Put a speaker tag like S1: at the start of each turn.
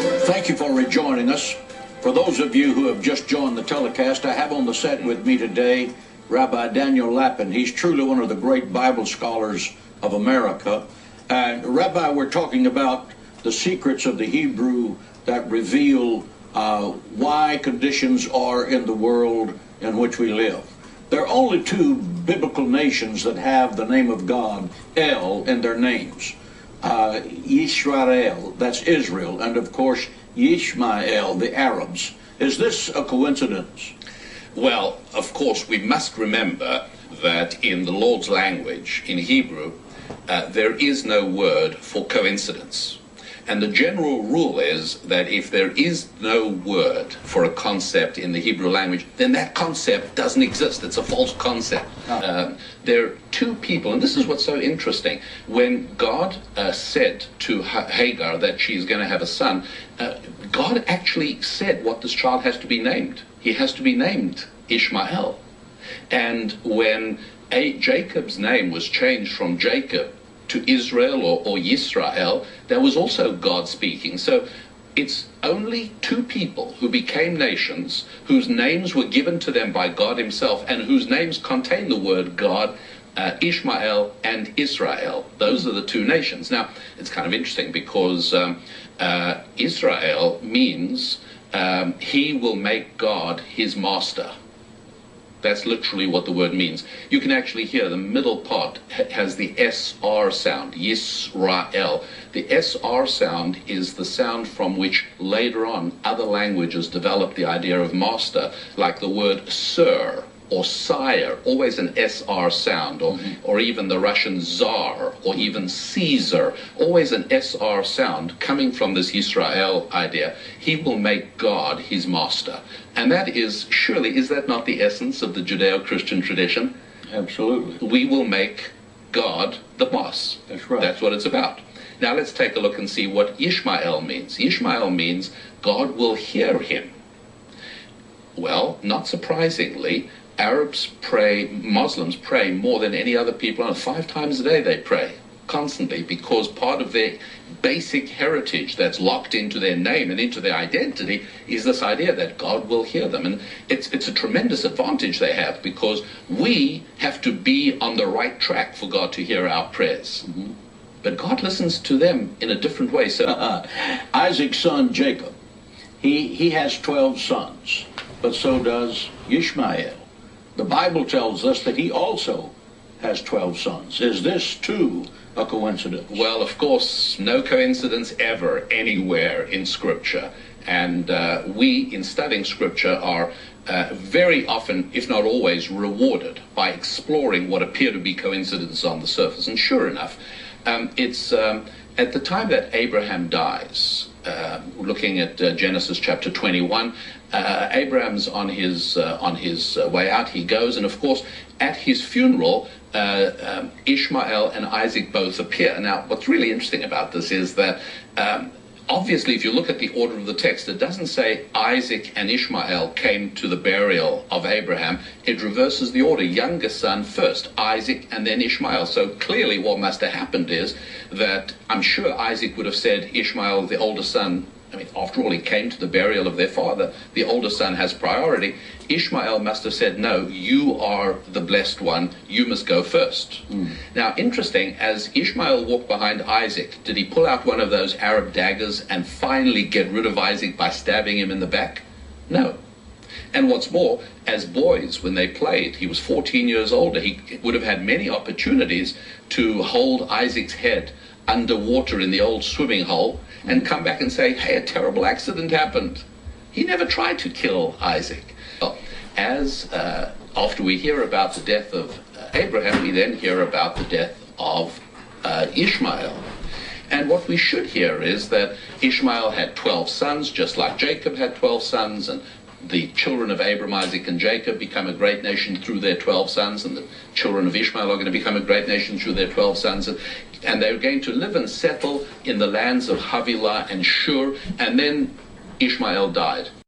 S1: Thank you for rejoining us. For those of you who have just joined the telecast, I have on the set with me today Rabbi Daniel Lapin. He's truly one of the great Bible scholars of America. And Rabbi, we're talking about the secrets of the Hebrew that reveal why conditions are in the world in which we live. There are only two biblical nations that have the name of God, El, in their names. Israel, that's Israel, and of course Yishmael, the Arabs. Is this a coincidence?
S2: Well, of course, we must remember that in the Lord's language, in Hebrew, there is no word for coincidence. And the general rule is that if there is no word for a concept in the Hebrew language, then that concept doesn't exist. It's a false concept. There are two people, and this is what's so interesting. When God said to Hagar that she's going to have a son, God actually said what this child has to be named. He has to be named Ishmael. And when Jacob's name was changed from Jacob to Israel or Yisrael, there was also God speaking. So it's only two people who became nations, whose names were given to them by God himself, and whose names contain the word God, Ishmael and Israel. Those are the two nations. Now, it's kind of interesting because Israel means he will make God his master. That's literally what the word means. You can actually hear the middle part has the SR sound, Yisrael. The SR sound is the sound from which later on other languages developed the idea of master, like the word sir or sire, always an SR sound, or even the Russian Tsar, or even Caesar, always an SR sound coming from this Yisrael idea. He will make God his master. And that is, surely, is that not the essence of the Judeo-Christian tradition?
S1: Absolutely.
S2: We will make God the boss.
S1: That's right.
S2: That's what it's about. Now let's take a look and see what Ishmael means. Ishmael means God will hear him. Well, not surprisingly, Arabs pray, Muslims pray more than any other people. 5 times a day they pray, constantly, because part of their basic heritage that's locked into their name and into their identity is this idea that God will hear them. And it's a tremendous advantage they have, because we have to be on the right track for God to hear our prayers. But God listens to them in a different way. So
S1: Isaac's son Jacob, he has 12 sons, but so does Ishmael. The Bible tells us that he also has 12 sons. Is this, too, a coincidence?
S2: Well, of course, no coincidence ever anywhere in Scripture. And we, in studying Scripture, are very often, if not always, rewarded by exploring what appear to be coincidences on the surface. And sure enough, it's at the time that Abraham dies, looking at Genesis chapter 21, Abraham's on his way out. He goes, and of course, at his funeral, Ishmael and Isaac both appear. Now, what's really interesting about this is that obviously, if you look at the order of the text, it doesn't say Isaac and Ishmael came to the burial of Abraham. It reverses the order. Youngest son first, Isaac, and then Ishmael. So clearly what must have happened is that I'm sure Isaac would have said Ishmael, the older son, I mean, after all, he came to the burial of their father. The older son has priority. Ishmael must have said, no, you are the blessed one. You must go first. Now, interesting, as Ishmael walked behind Isaac, did he pull out one of those Arab daggers and finally get rid of Isaac by stabbing him in the back? No. And what's more, as boys, when they played, he was 14 years older, he would have had many opportunities to hold Isaac's head underwater in the old swimming hole and come back and say, hey, a terrible accident happened. He never tried to kill Isaac. Well, as after we hear about the death of Abraham, we then hear about the death of Ishmael. And what we should hear is that Ishmael had 12 sons, just like Jacob had 12 sons, and the children of Abraham, Isaac, and Jacob become a great nation through their 12 sons, and the children of Ishmael are going to become a great nation through their 12 sons, and they're going to live and settle in the lands of Havilah and Shur, and then Ishmael died.